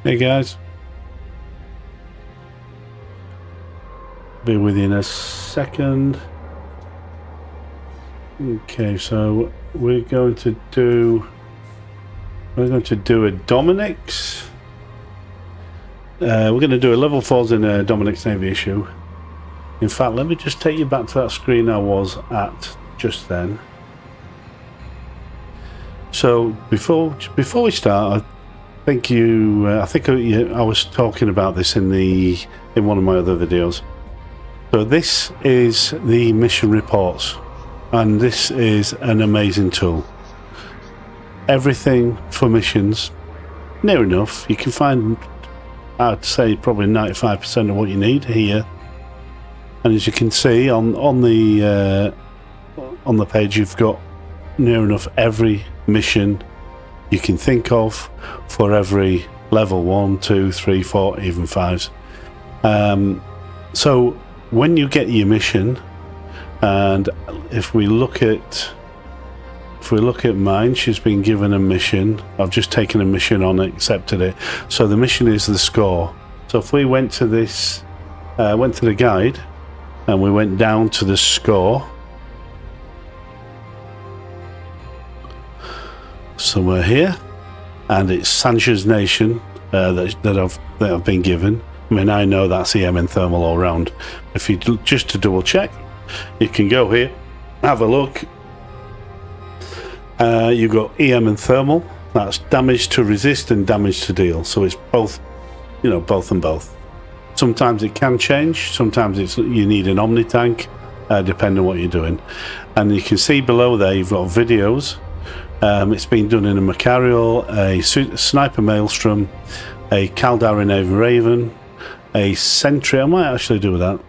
Hey guys, be with you in a second. Okay, so we're going to do a Dominix. We're going to do a level 4s in a Dominix Navy Issue. In fact, let me just take you back to that screen I was at just then. So before we start, I think I was talking about this in one of my other videos. So this is the mission reports, and this is an amazing tool. Everything for missions, near enough. You can find, I'd say, probably 95% of what you need here. And as you can see on the page, you've got near enough every mission you can think of for every level 1, 2, 3, 4, even 5s. So when you get your mission, and if we look at mine, she's been given a mission. I've just taken a mission on, accepted it. So the mission is the score. So if we went to this, went to the guide, and we went down to the score. So we're here, and it's Sancher's Nation that I've been given. I mean, I know that's EM and thermal all round. If you just to double check, you can go here, have a look. You've got EM and thermal. That's damage to resist and damage to deal. So it's both, both and both. Sometimes it can change. Sometimes you need an Omni tank, depending on what you're doing. And you can see below there, you've got videos. It's been done in a Macarial, a Sniper Maelstrom, a Caldari Navy Raven, a Sentry. I might actually do that.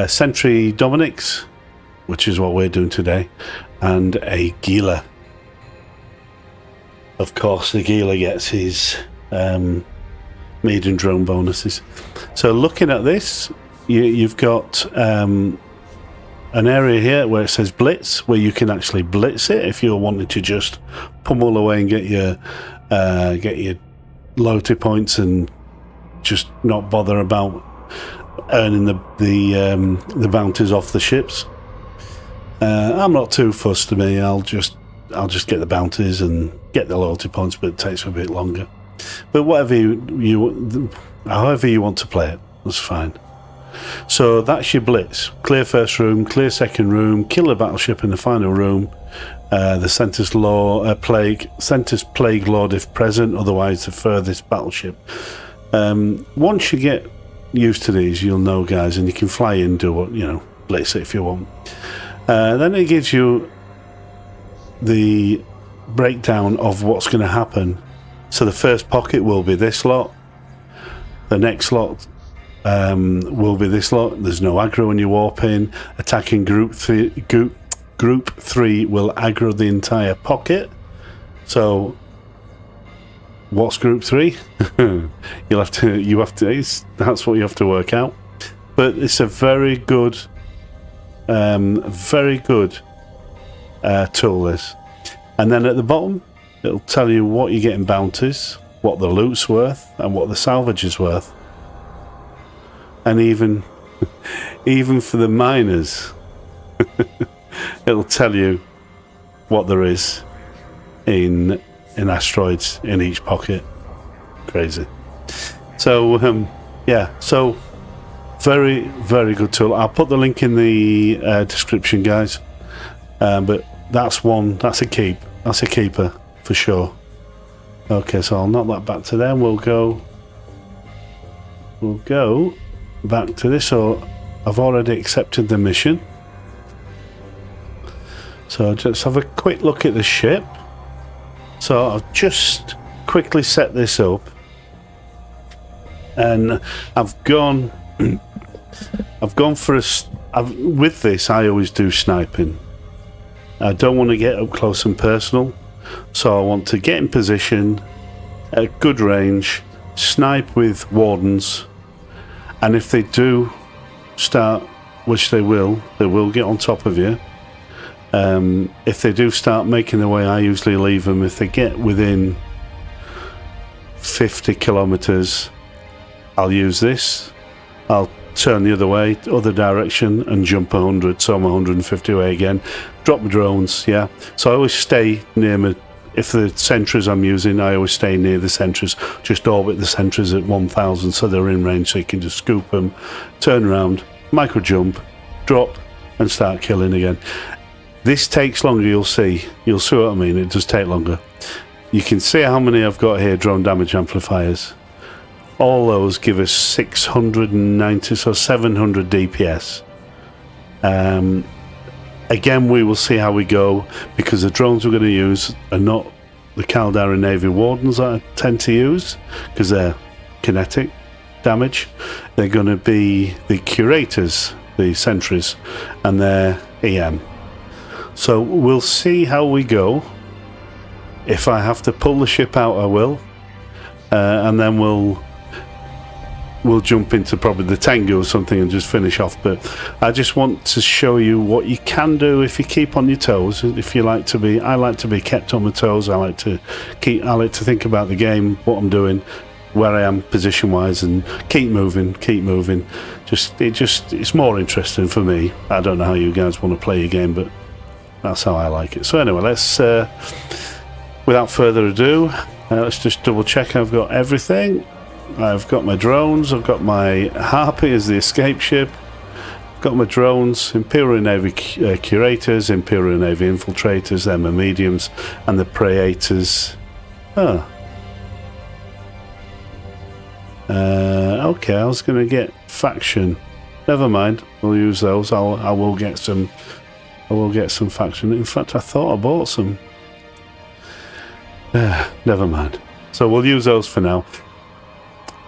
Sentry Dominix, which is what we're doing today, and a Gila. Of course, the Gila gets his medium drone bonuses. So looking at this, you've got an area here where it says blitz, where you can actually blitz it if you're wanting to just pummel away and get your loyalty points and just not bother about earning the bounties off the ships. I'm not too fussed. To me, I'll just get the bounties and get the loyalty points, but it takes a bit longer. But however you want to play it, that's fine. So that's your blitz. Clear first room, clear second room, kill a battleship in the final room. The center's plague lord if present, otherwise the furthest battleship. Once you get used to these, you'll know, guys, and you can fly in, do what, blitz it if you want. Then it gives you the breakdown of what's going to happen. So the first pocket will be this lot. The next lot will be this lot. There's no aggro when you warp in. Attacking group 3 will aggro the entire pocket. So what's group 3? That's what you have to work out. But it's a very good tool, this. And then at the bottom, it'll tell you what you're getting bounties, what the loot's worth, and what the salvage is worth. And even for the miners, it'll tell you what there is in asteroids in each pocket. Crazy. So yeah, so very, very good tool. I'll put the link in the description, guys. But that's a keeper for sure. Okay, so I'll knock that back to them. We'll go back to this. So I've already accepted the mission. So just have a quick look at the ship. So I've just quickly set this up, and I've gone for with this I always do sniping. I don't want to get up close and personal, so I want to get in position at good range, snipe with wardens, and if they do start, which they will get on top of you. If they do start making their way, I usually leave them. If they get within 50 kilometers, I'll use this. I'll turn the other way, other direction, and jump 100, so I'm 150 away again. Drop my drones, yeah. So I always stay near my, if the sentries I'm using, I always stay near the sentries, just orbit the sentries at 1000 so they're in range, so you can just scoop them, turn around, micro jump, drop, and start killing again. This takes longer, you'll see what I mean, it does take longer. You can see how many I've got here, drone damage amplifiers. All those give us 690, so 700 DPS. Again, we will see how we go, because the drones we're going to use are not the Caldera Navy Wardens that I tend to use, because they're kinetic damage. They're going to be the Curators, the Sentries, and they're EM. So we'll see how we go. If I have to pull the ship out, I will. And then we'll jump into probably the Tengu or something and just finish off. But I just want to show you what you can do if you keep on your toes. If you like to be, I like to be kept on my toes. I like to think about the game, what I'm doing, where I am position wise, and keep moving. It's more interesting for me. I don't know how you guys want to play your game, but that's how I like it. So anyway, let's without further ado, let's just double check I've got everything. I've got my drones, I've got my Harpy as the escape ship, I've got my drones, Imperial Navy Curators, Imperial Navy Infiltrators, they're my mediums, and the Praetors. Okay, I was going to get faction. Never mind, we'll use those. I will get some faction. In fact, I thought I bought some. Never mind. So we'll use those for now.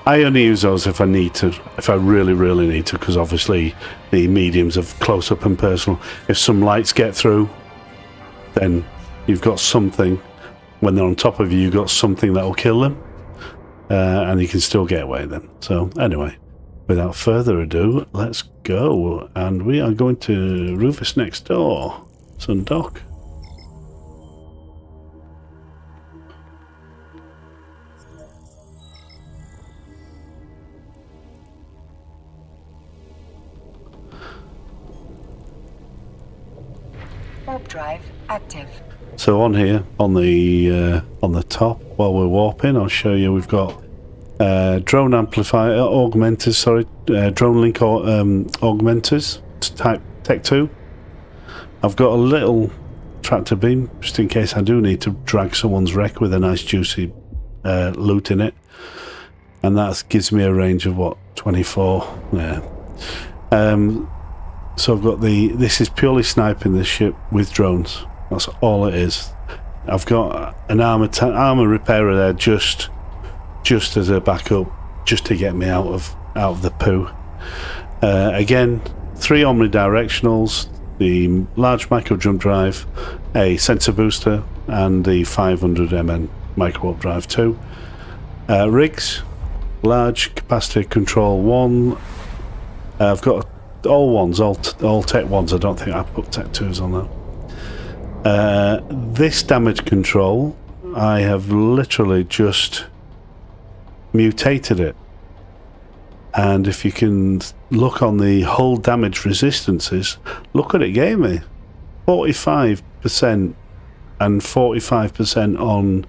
I only use those if I need to, if I really need to, because obviously the mediums are close up and personal. If some lights get through, then you've got something. When they're on top of you, you've got something that will kill them, and you can still get away with them. So anyway, without further ado, let's go, and we are going to Rufus next door, Sundock. Warp drive active. So on here, on the top, while we're warping, I'll show you we've got drone amplifier augmenters. Sorry, drone link augmenters type Tech 2. I've got a little tractor beam just in case I do need to drag someone's wreck with a nice juicy loot in it, and that gives me a range of what, 24. Yeah. So I've got this is purely sniping this ship with drones. That's all it is. I've got an armor repairer there just as a backup, just to get me out of the poo. Again, 3 omnidirectionals, the large micro jump drive, a sensor booster, and the 500 MN micro warp drive 2. Rigs, large capacitor control 1. I've got all ones, all tech ones. I don't think I put tech 2s on that. This damage control, I have literally just mutated it, and if you can look on the hull damage resistances, look what it gave me. 45% and 45% on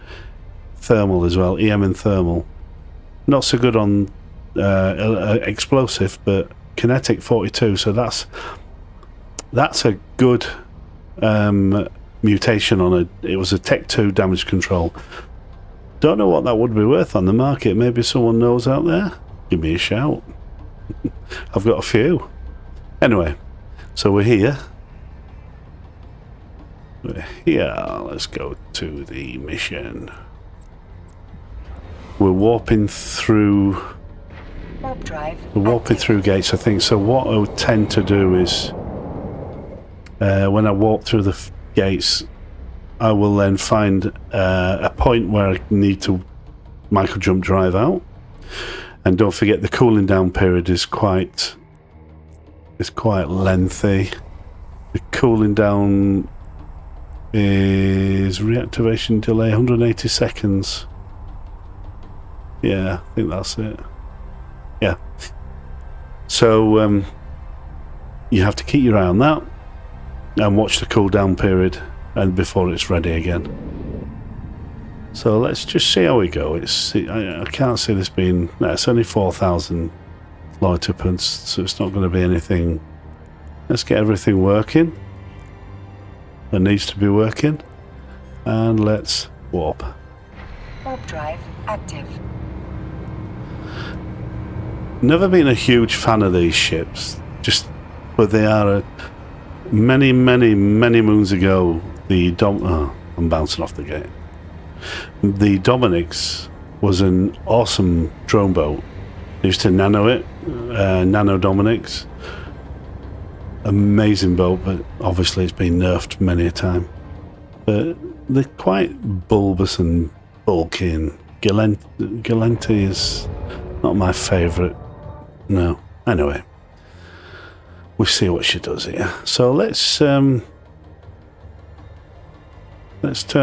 thermal as well, EM and thermal. Not so good on explosive, but kinetic 42, so that's a good mutation on it was a Tech 2 damage control. Don't know what that would be worth on the market. Maybe someone knows out there, give me a shout. I've got a few. Anyway, so we're here, let's go to the mission. We're warping through Warp drive. We're warping through gates, I think. So what I would tend to do is, when I warp through the gates, I will then find a point where I need to micro jump drive out. And don't forget, the cooling down period is quite lengthy. The cooling down is reactivation delay 180 seconds. Yeah, I think that's it. Yeah. So you have to keep your eye on that and watch the cooldown period and before it's ready again. So let's just see how we go. I can't see this being... No, it's only 4,000 loyalty points, so it's not going to be anything. Let's get everything working. That needs to be working. And let's warp. Warp drive active. Never been a huge fan of these ships, but they are many moons ago. I'm bouncing off the gate. The Dominix was an awesome drone boat. I used to nano it, Nano Dominix. Amazing boat, but obviously it's been nerfed many a time. But they're quite bulbous and bulky, and Galenti is not my favourite. No. Anyway, we'll see what she does here. So let's turn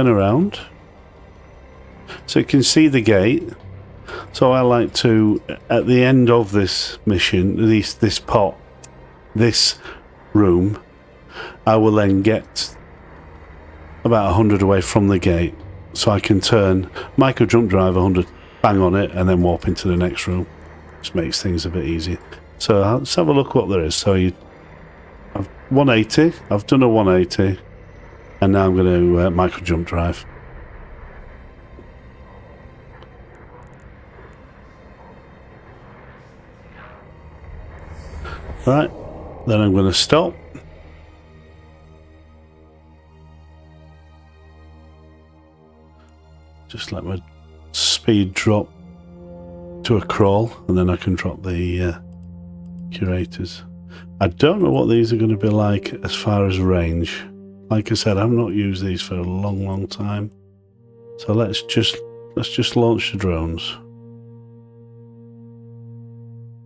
around so you can see the gate. So I like to, at the end of this mission, this room, I will then get about 100 away from the gate, so I can turn micro jump drive 100, bang on it, and then warp into the next room. Just makes things a bit easier. So let's have a look what there is. So I've 180. I've done a 180, and now I'm going to micro jump drive. Right, then I'm going to stop. Just let my speed drop to a crawl, and then I can drop the curators. I don't know what these are going to be like as far as range. Like I said, I've not used these for a long time. So let's just launch the drones.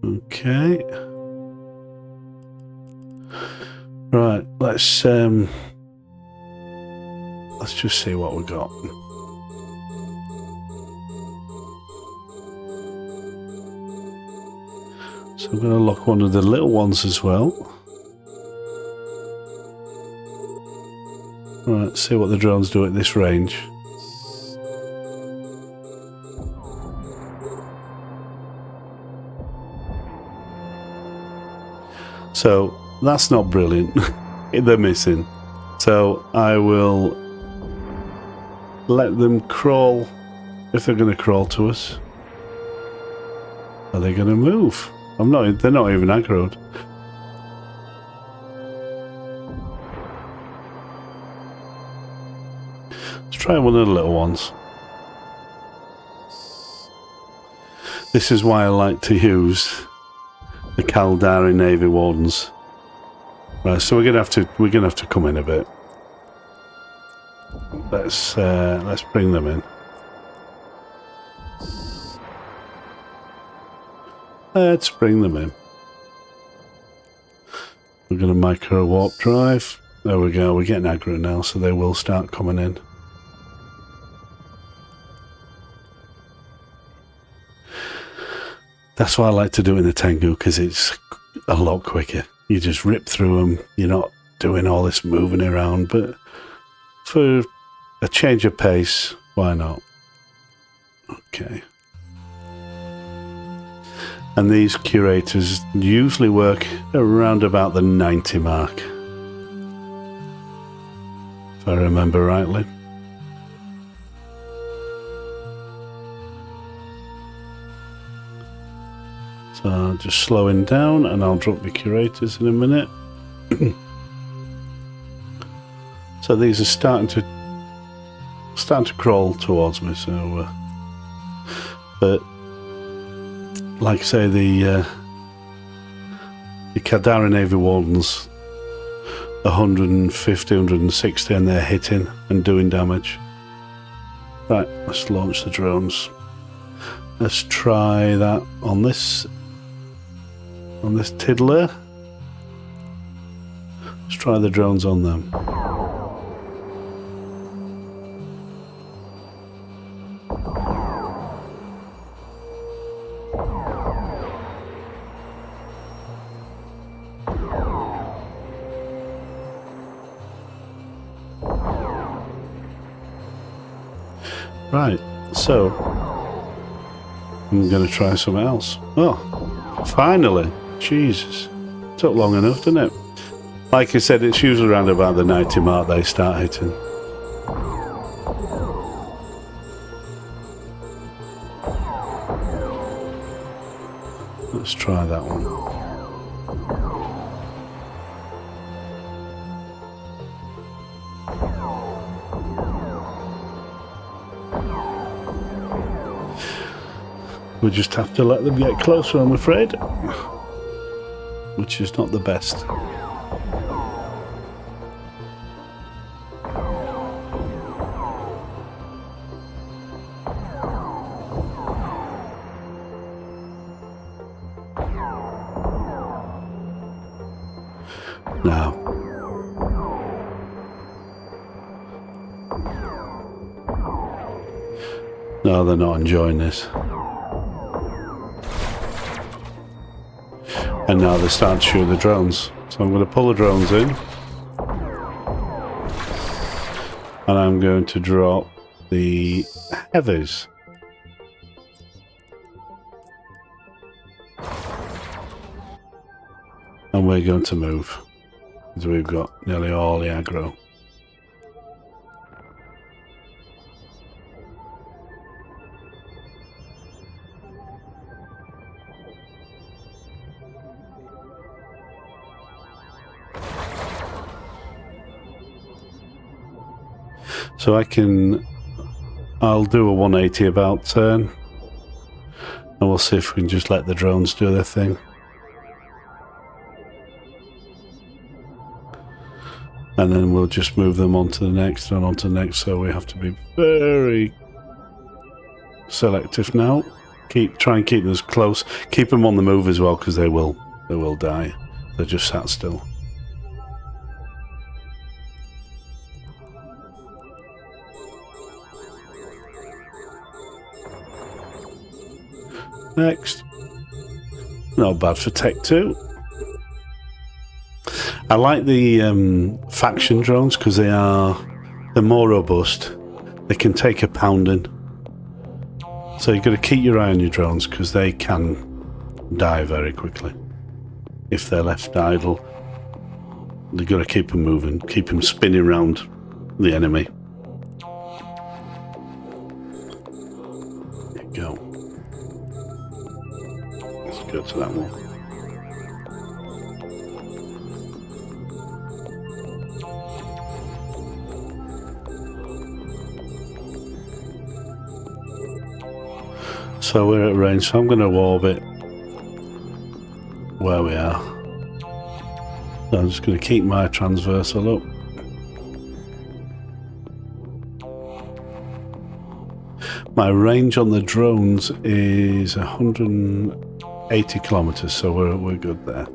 Okay. Right, let's just see what we got. So I'm going to lock one of the little ones as well. Right, see what the drones do at this range. So that's not brilliant. They're missing. So I will let them crawl if they're going to crawl to us. Are they going to move? They're not even aggroed. Let's try one of the little ones. This is why I like to use the Caldari Navy Wardens. Right, so we're gonna have to come in a bit. Let's bring them in. Let's bring them in. We're going to micro warp drive. There we go. We're getting aggro now, so they will start coming in. That's why I like to do it in the Tengu, because it's a lot quicker. You just rip through them. You're not doing all this moving around. But for a change of pace, why not? Okay. And these curators usually work around about the 90 mark, if I remember rightly. So I'm just slowing down, and I'll drop the curators in a minute. So these are starting to crawl towards me. So, but like I say, the Caldari Navy Wardens, 150, 160, and they're hitting and doing damage. Right, let's launch the drones. Let's try that on this tiddler. Let's try the drones on them. Right, so I'm going to try something else. Oh, finally. Jesus. Took long enough, didn't it? Like I said, it's usually around about the 90 mark they start hitting. Let's try that one. We just have to let them get closer, I'm afraid. Which is not the best. Now. No, they're not enjoying this. And now they start to shoot the drones. So I'm going to pull the drones in. And I'm going to drop the heavies. And we're going to move. Because we've got nearly all the aggro. So I'll do a 180 about turn, and we'll see if we can just let the drones do their thing. And then we'll just move them onto the next and onto the next, so we have to be very selective now. Try and keep them as close. Keep them on the move as well, because they will die. They're just sat still. Next. Not bad for Tech 2. I like the faction drones because they're more robust. They can take a pounding. So you've got to keep your eye on your drones because they can die very quickly. If they're left idle, you've got to keep them moving, keep them spinning around the enemy. There you go. Go to that one. So we're at range, so I'm going to orbit where we are. So I'm just going to keep my transversal up. My range on the drones is 180 kilometers, so we're good there.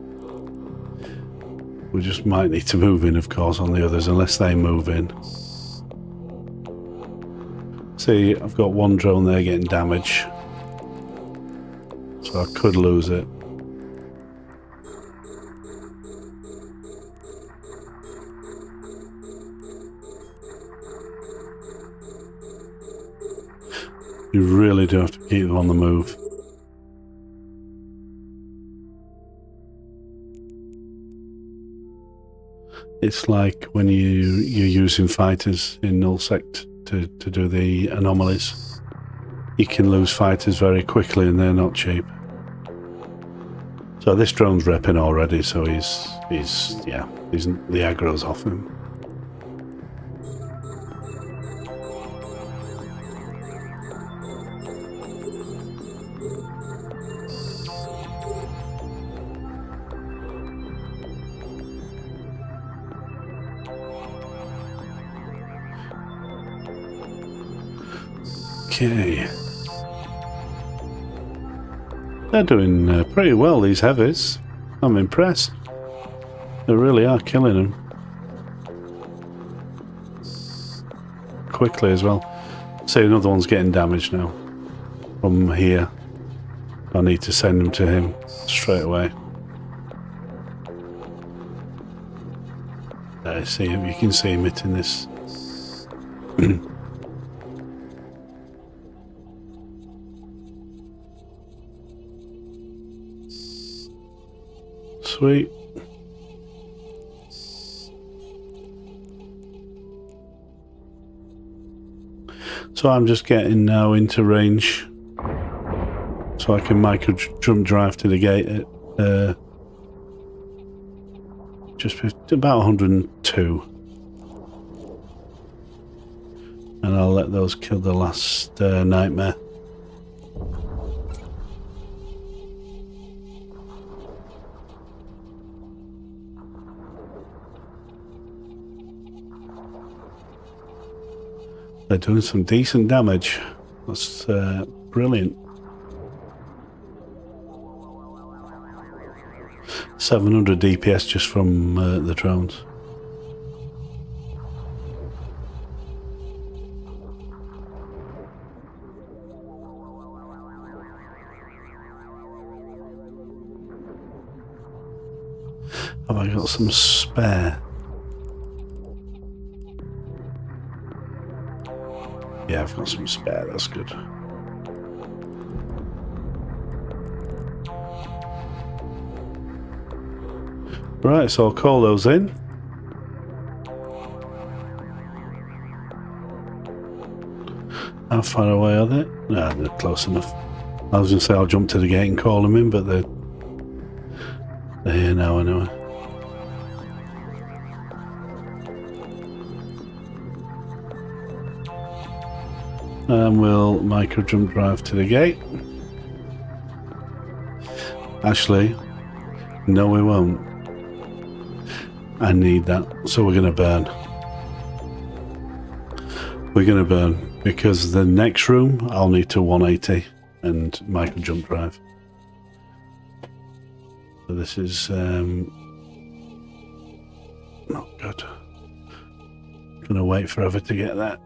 We just might need to move in, of course, on the others, unless they move in. See, I've got one drone there getting damage, so I could lose it. You really do have to keep them on the move. It's like when you're using fighters in nullsec to do the anomalies. You can lose fighters very quickly and they're not cheap. So this drone's repping already, so he's the aggro's off him. Okay. They're doing pretty well, these heavies. I'm impressed. They really are killing them. Quickly as well. See, another one's getting damaged now. From here. I need to send them to him straight away. There, see him. You can see him hitting this. Sweet. So I'm just getting now into range, so I can micro jump drive to the gate at just about 102, and I'll let those kill the last nightmare. They're doing some decent damage. That's brilliant. 700 DPS just from the drones. Have I got some spare? Yeah, I've got some spare, that's good. Right, so I'll call those in. How far away are they? No, they're close enough. I was going to say I'll jump to the gate and call them in, but they're here now anyway. And we'll micro jump drive to the gate. Actually, no we won't. I need that, so we're going to burn. We're going to burn, because the next room I'll need to 180 and micro jump drive. So this is not good. Going to wait forever to get that.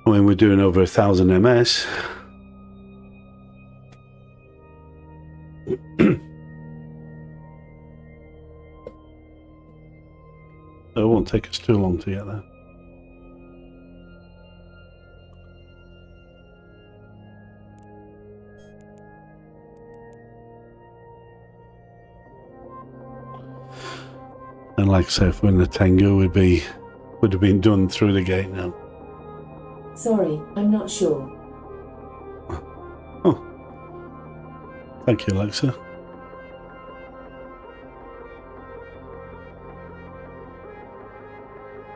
When we're doing over 1,000 MS. It won't take us too long to get there. And like I say, if we're in the Tengu, would have been done through the gate now. Sorry, I'm not sure. Oh. Thank you, Alexa.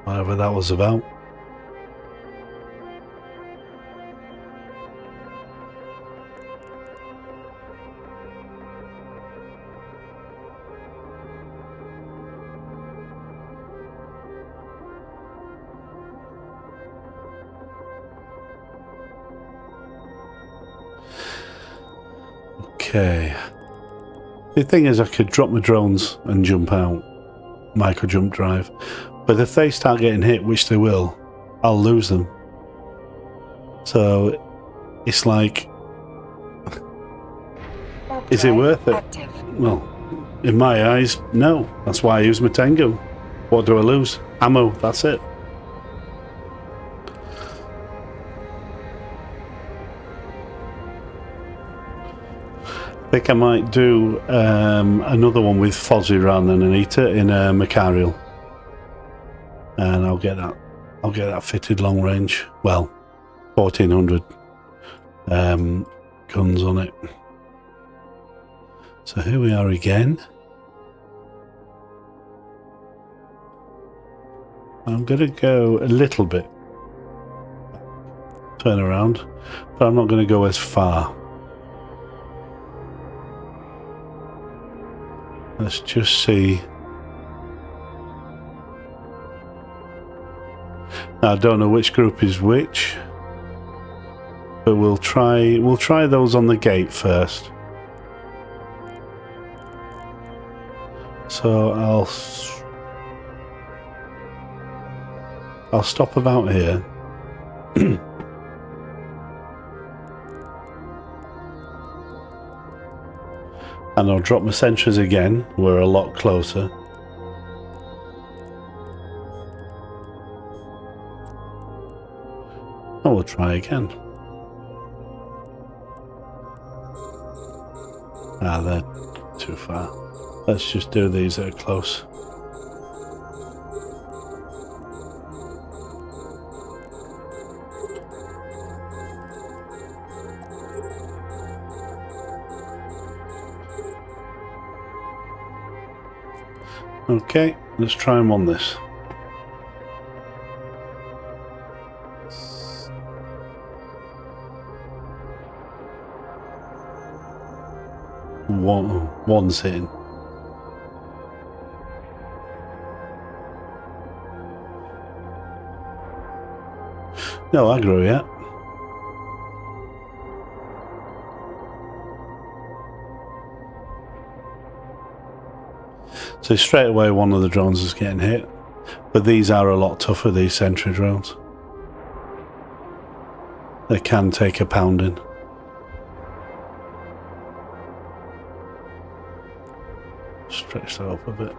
Whatever that was about. Okay. The thing is, I could drop my drones and jump out, micro jump drive, but if they start getting hit, which they will, I'll lose them. So it's like, is it worth it? Active. Well, in my eyes, no. That's why I use my Tengu. What do I lose? Ammo, that's it. I think I might do another one with Fozzie rather than Anita in Macarial, and I'll get that fitted long range. Well, 1400 guns on it. So here we are again. I'm going to go a little bit turn around, but I'm not going to go as far. Let's just see. I don't know which group is which, but we'll try those on the gate first. So I'll stop about here. And I'll drop my sentries again. We're a lot closer. try again. Ah, they're too far. Let's just do these that are close. Okay, let's try them on this. One's hitting. No aggro yet. So straight away one of the drones is getting hit. But these are a lot tougher, these sentry drones. They can take a pounding. Stretch that up a bit.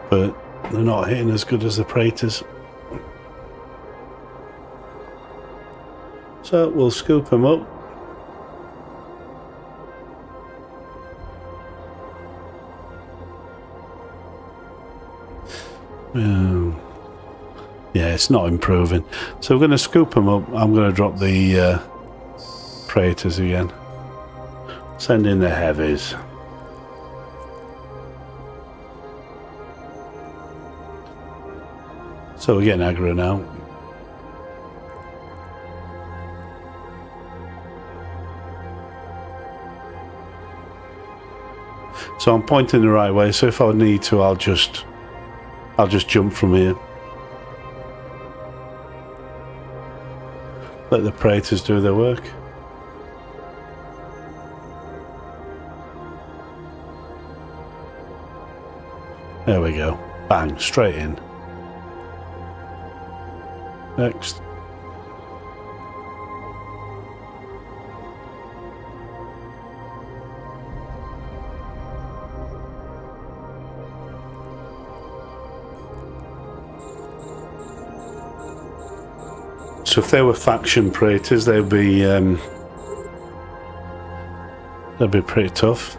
But they're not hitting as good as the Praetors. So we'll scoop them up. Yeah, it's not improving. So we're going to scoop them up. I'm going to drop the Praetors again. Send in the heavies. So we're getting aggro now. So I'm pointing the right way, so if I need to I'll just jump from here. Let the Praetors do their work. There we go. Bang, straight in. Next. So if they were faction Praetors, they'd be pretty tough.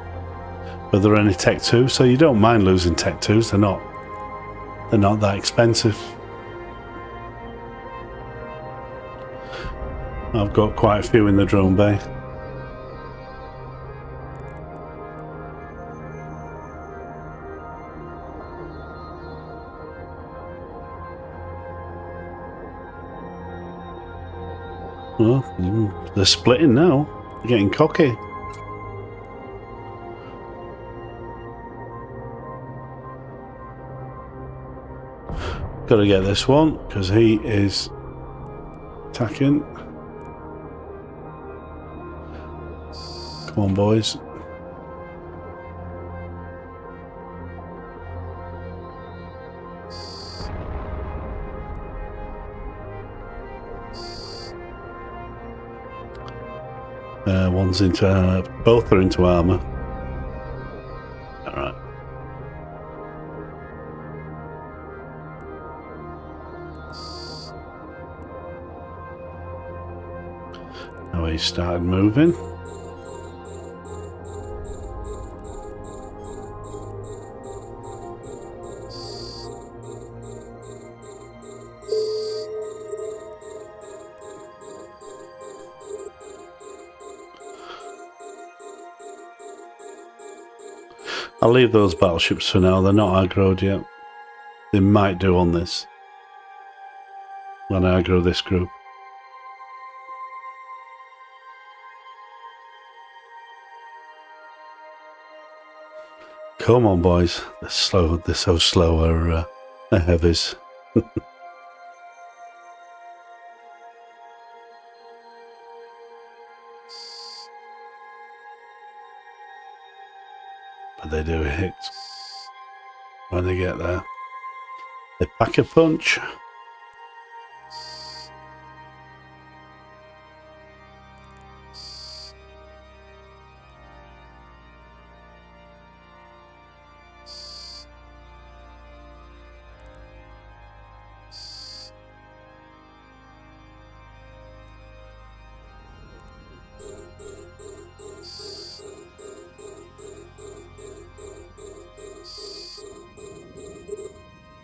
But they're only Tech 2, so you don't mind losing Tech 2s. They're not that expensive. I've got quite a few in the drone bay. Well, they're splitting now. They're getting cocky. Got to get this one because he is attacking. Come on, boys. One's into, both are into armor. All right. Now he started moving. I'll leave those battleships for now. They're not aggroed yet. They might do on this when I aggro this group. Come on, boys. They're slow. They're so slow. They're heavies. But they do hit when they get there. They pack a punch.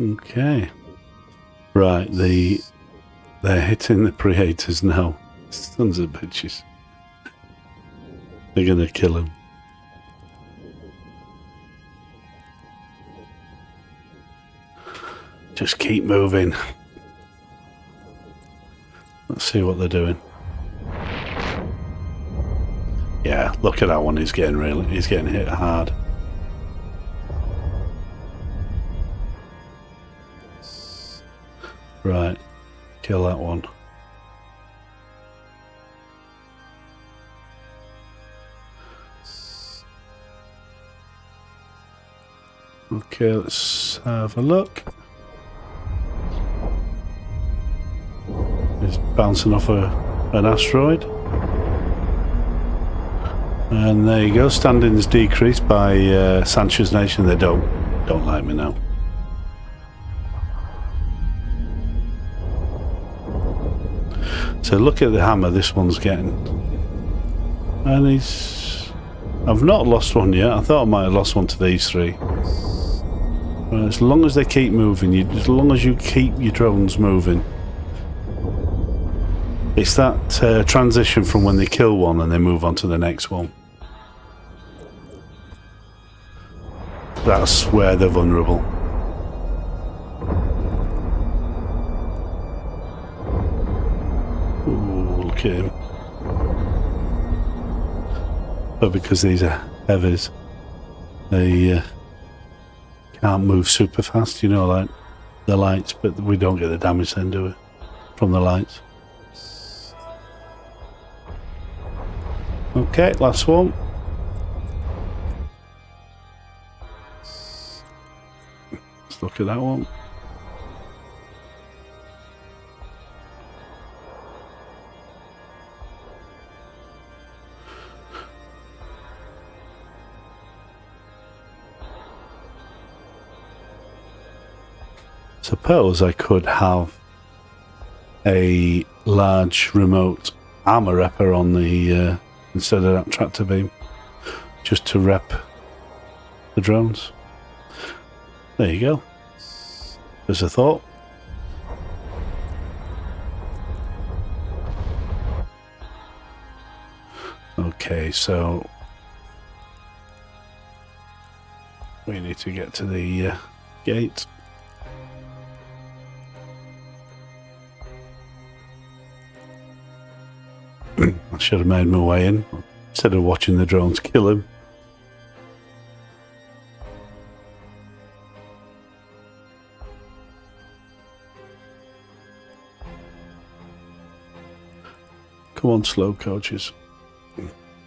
Okay. Right, they're hitting the Praetors now. Sons of bitches. They're gonna kill him. Just keep moving. Let's see what they're doing. Yeah, look at that one. He's getting hit hard. Right, kill that one. Okay, let's have a look. He's bouncing off an asteroid. And there you go, standings decreased by Sanchez Nation. They don't like me now. So look at the hammer this one's getting. And I've not lost one yet. I thought I might have lost one to these three. Right, as long as they keep moving, as long as you keep your drones moving. It's that transition from when they kill one and they move on to the next one. That's where they're vulnerable. Ooh, look at him. But because these are heavies, they can't move super fast, you know, like the lights, but we don't get the damage then, do we? From the lights. Okay, last one. Let's look at that one. Suppose I could have a large remote armor repper on the instead of that tractor beam, just to rep the drones. There you go. There's a thought. Okay, so we need to get to the gate. I should have made my way in instead of watching the drones kill him. Come on, slow coaches.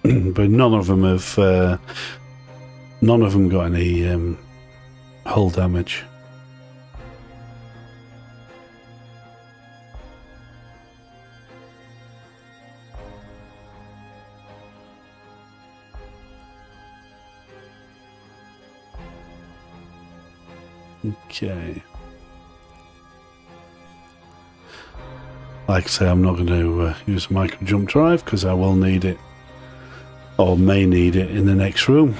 But none of them have. None of them got any hull damage. Okay. Like I say, I'm not going to use a micro jump drive because I will need it, or may need it, in the next room.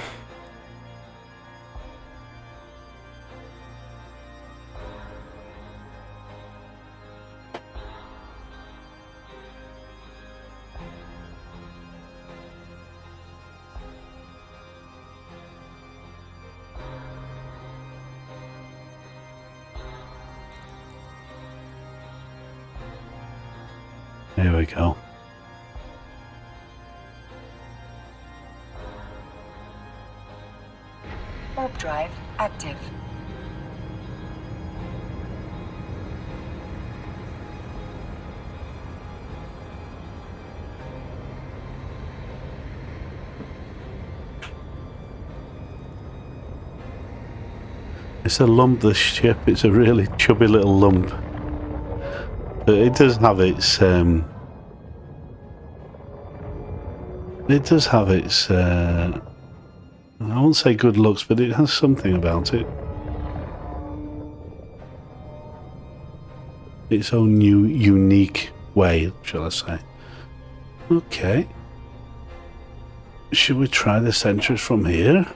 There we go. Warp drive active. It's a lump, this ship. It's a really chubby little lump. But it does have its I won't say good looks, but it has something about it. Its own new, unique way, shall I say. Okay. Should we try the sentries from here?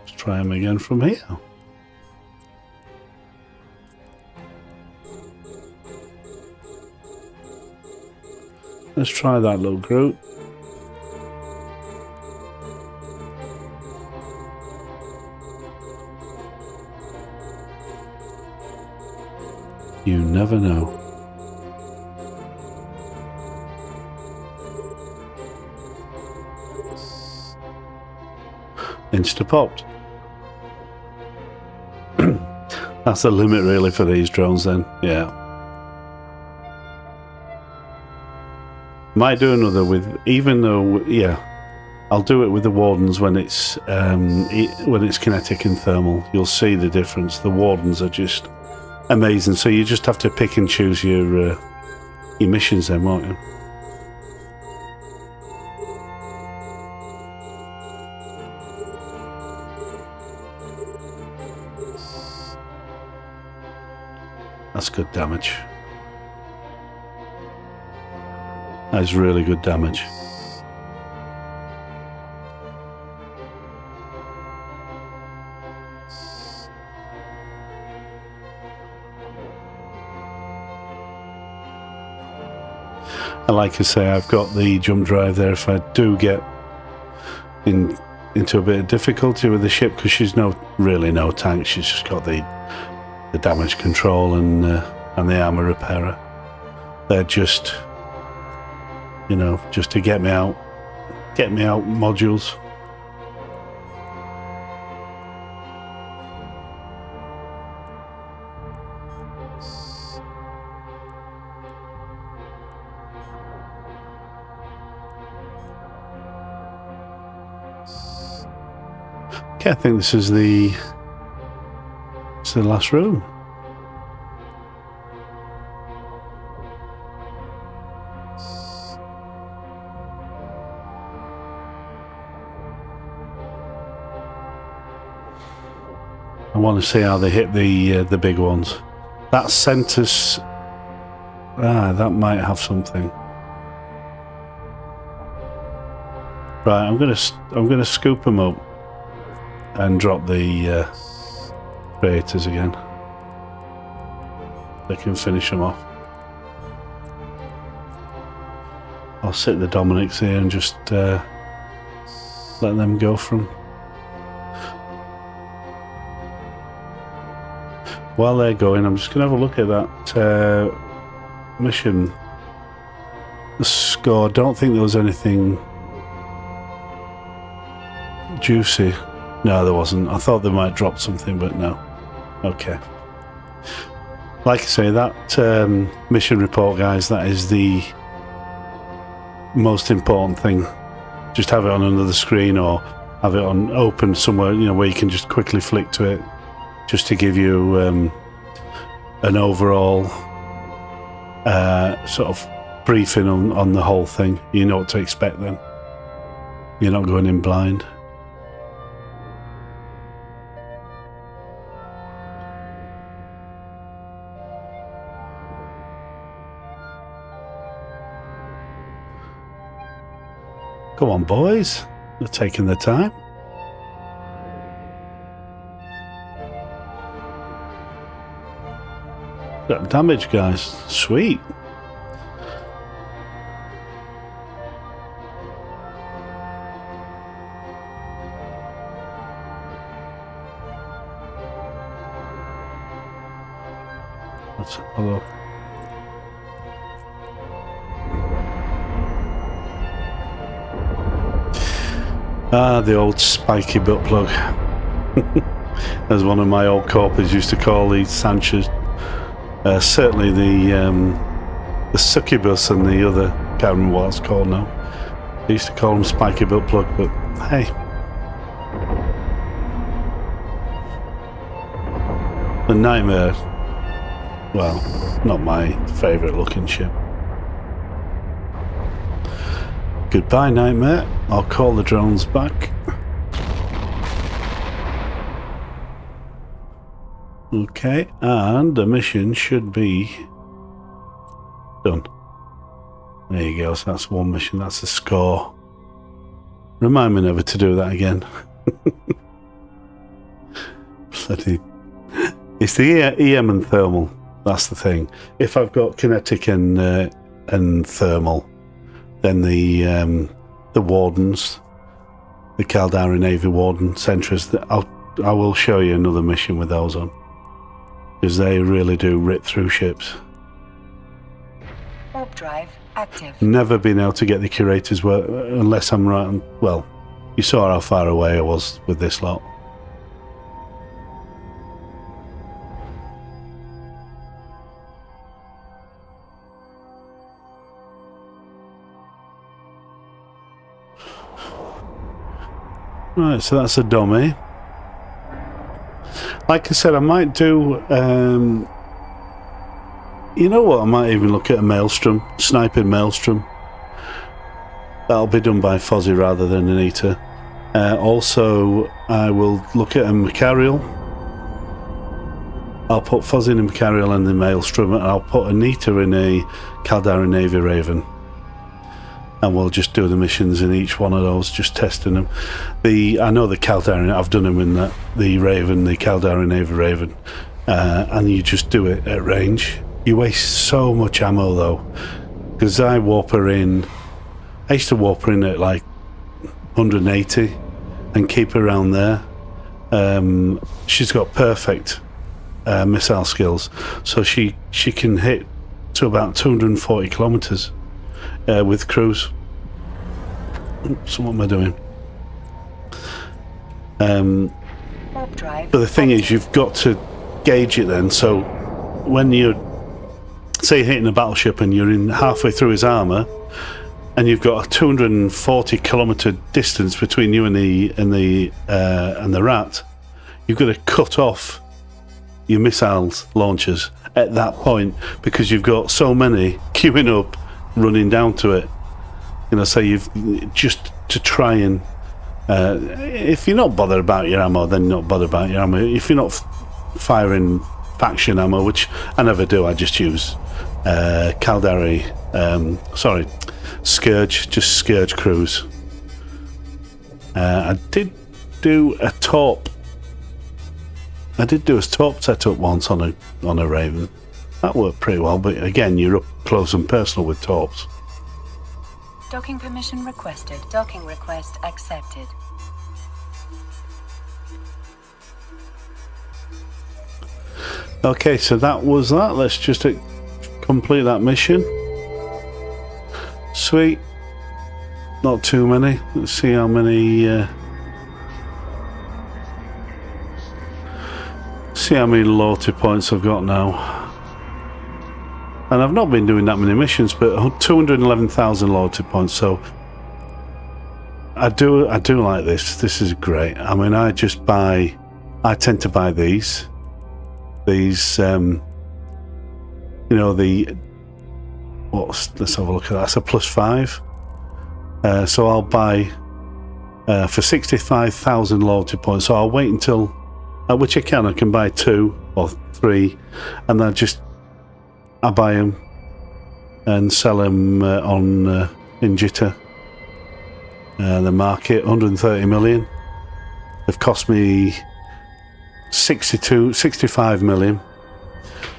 Let's Try them again from here. Let's try that little group. You never know. Insta-popped. That's the limit really for these drones then, yeah. Might do another with, even though, yeah, I'll do it with the Wardens when it's kinetic and thermal. You'll see the difference. The Wardens are just amazing. So you just have to pick and choose your missions then, won't you? That's good damage. That is really good damage. And like I say, I've got the jump drive there if I do get into a bit of difficulty with the ship, because she's really no tank. She's just got the damage control and the armor repairer. They're just, you know, just to get me out modules. Okay, I think this is the last room. I want to see how they hit the big ones. That centers. That might have something. Right, I'm gonna scoop them up and drop the creators again. They can finish them off. I'll sit the Dominix here and just let them go from. While they're going, I'm just going to have a look at that mission. The score. I don't think there was anything juicy. No, there wasn't. I thought they might drop something, but no. Okay. Like I say, that mission report, guys, that is the most important thing. Just have it on another screen or have it on open somewhere, you know, where you can just quickly flick to it, just to give you an overall sort of briefing on the whole thing. You know what to expect then. You're not going in blind. Come on, boys. They're taking their time. Got damage, guys. Sweet. Let's have a look. The old spiky butt plug. As one of my old corpers used to call these Sanchez. Certainly the succubus and the other, can't remember what it's called now. They used to call them spiky butt plug, but hey. The Nightmare, well, not my favourite looking ship. Goodbye, Nightmare. I'll call the drones back. Okay, and the mission should be done. There you go, so that's one mission, that's the score. Remind me never to do that again. course I did. It's the EM and thermal. That's the thing. If I've got kinetic and thermal, then the wardens, the Caldari Navy Warden sentries, I will show you another mission with those on, because they really do rip through ships. Warp drive active. Never been able to get the curators unless I'm right. Well, you saw how far away I was with this lot. Right, so that's a dummy. Like I said, I might do, you know what, I might even look at a Maelstrom, sniping Maelstrom. That'll be done by Fozzie rather than Anita. Also, I will look at a Macarial. I'll put Fozzie in a Macarial and the Maelstrom, and I'll put Anita in a Caldari Navy Raven. And we'll just do the missions in each one of those, just testing them. I know the Caldari, I've done them in the Raven, the Caldari Navy Raven, and you just do it at range. You waste so much ammo though, because I used to warp her in at like 180 and keep her around there. She's got perfect missile skills, so she can hit to about 240 kilometers. With cruise. So what am I doing? But the thing is, you've got to gauge it then. So when you're, say, you're hitting a battleship and you're in halfway through his armor, and you've got a 240 kilometer distance between you and the rat, you've got to cut off your missiles launchers at that point, because you've got so many queuing up, running down to it. You know, so you've just to try and if you're not bothered about your ammo, then you're not bothered about your ammo. If you're not firing faction ammo, which I never do, I just use Caldari, Scourge, just Scourge crews. I did do a top setup once on a Raven. That worked pretty well, but again, you're up close and personal with torps. Docking permission requested. Docking request accepted. Okay, so that was that. Let's just complete that mission. Sweet. Not too many. Let's see how many. See how many loyalty points I've got now. And I've not been doing that many missions, but 211,000 loyalty points. So I do like this. This is great. I mean, I tend to buy these. These, you know, let's have a look at that. That's a +5. So I'll buy for 65,000 loyalty points. So I'll wait until, which I can buy 2 or 3, and then I buy them and sell them in Jitter, the market. 130 million. They've cost me 65 million.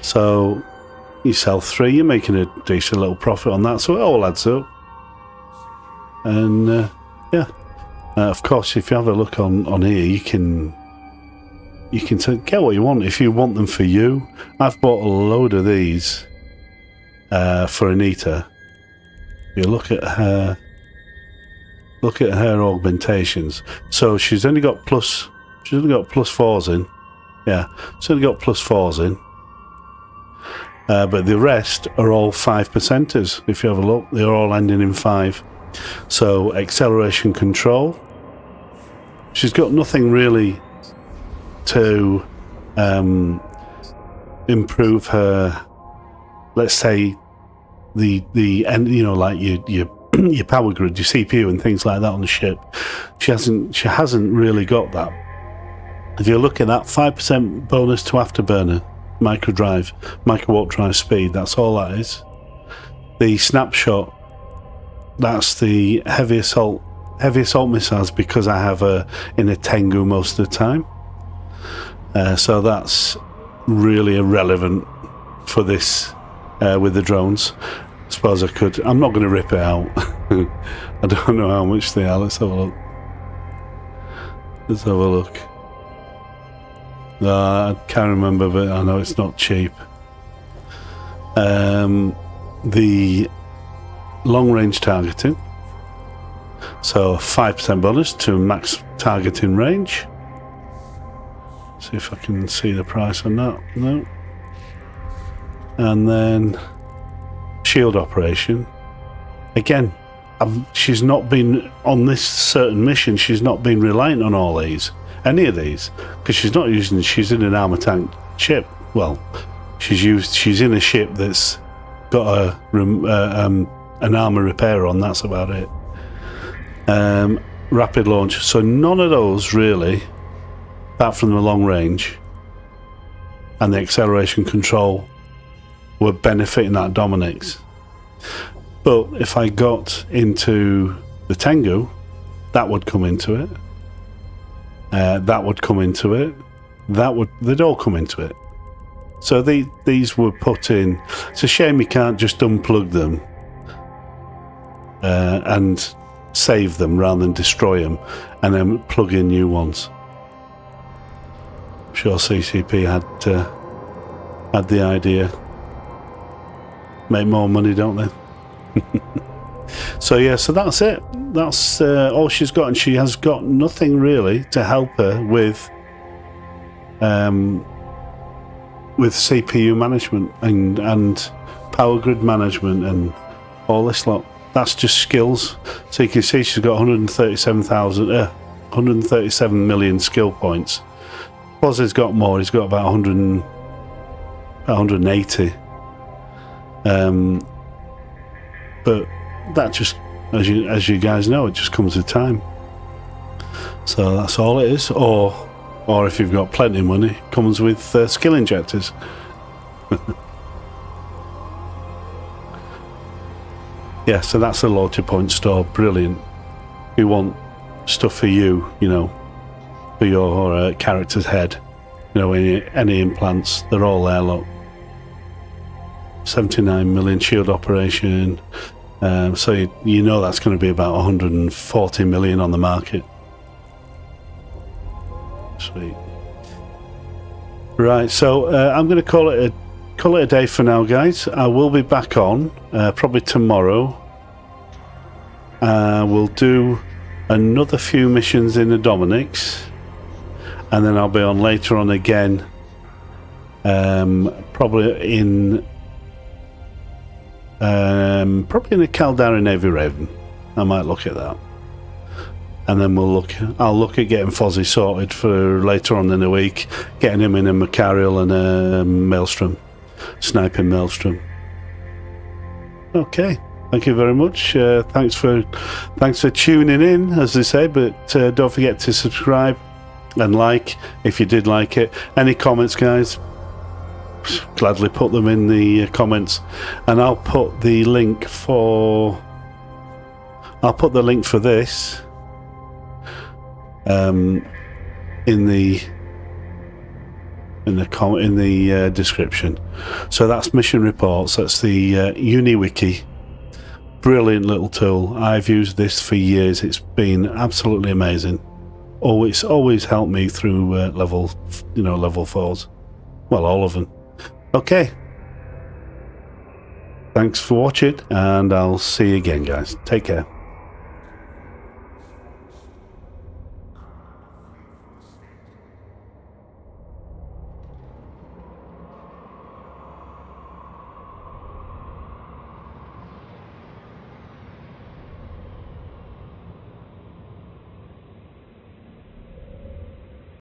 So you sell 3, you're making a decent little profit on that. So it all adds up. And yeah, of course, if you have a look on here, you can get what you want. If you want them for you, I've bought a load of these. For Anita, you look at her augmentations. So she's only got +4s in. Yeah, she's only got +4s in. But the rest are all 5%ers. If you have a look, they're all ending in 5. So acceleration control. She's got nothing really to improve her. Let's say the you know, like your power grid, your CPU and things like that on the ship. She hasn't really got that. If you look at that, 5% bonus to afterburner, micro warp drive speed. That's all that is. The snapshot. That's the heavy assault missiles, because I have her in a Tengu most of the time. So that's really irrelevant for this with the drones. I suppose I could. I'm not going to rip it out. I don't know how much they are. Let's have a look. Let's have a look. I can't remember, but I know it's not cheap. The long-range targeting. So 5% bonus to max targeting range. See if I can see the price on that. No. And then shield operation. Again, she's not been on this certain mission. She's not been reliant on all these, any of these, because she's not using. She's in an armor tank ship. Well, she's in a ship that's got an armor repair on. That's about it. Rapid launch. So none of those really, apart from the long range and the acceleration control, were benefiting that Dominix. But if I got into the Tengu, that would come into it. That would come into it. They'd all come into it. So these were put in. It's a shame you can't just unplug them and save them rather than destroy them and then plug in new ones. I'm sure CCP had the idea. Make more money, don't they? So yeah, so that's it. That's all she's got, and she has got nothing really to help her with CPU management and power grid management and all this lot. That's just skills. So you can see she's got 137 million skill points. Bozzy's got more. He's got about 180. But that just, as you guys know, it just comes with time. So that's all it is. Or if you've got plenty of money, it comes with skill injectors. Yeah, so that's the loyalty point store. Brilliant. You want stuff for you, for your character's head. Any implants, they're all there, look. 79 million shield operation. So you know that's going to be about 140 million on the market. Sweet. Right, so I'm going to call it a day for now, guys. I will be back on probably tomorrow. We'll do another few missions in the Dominix, and then I'll be on later on again. Probably in the Caldari Navy Raven. I might look at that, and then I'll look at getting Fozzie sorted for later on in the week, getting him in a Macarial and a Maelstrom, sniping Maelstrom. Okay, thank you very much. Thanks for tuning in, as they say. But don't forget to subscribe and like if you did like it. Any comments, guys? Gladly put them in the comments, and I'll put the link for this in the description. So that's mission reports. That's the UniWiki. Brilliant little tool. I've used this for years. It's been absolutely amazing. Always helped me through level 4s. Well, all of them. Okay. Thanks for watching, and I'll see you again, guys. Take care.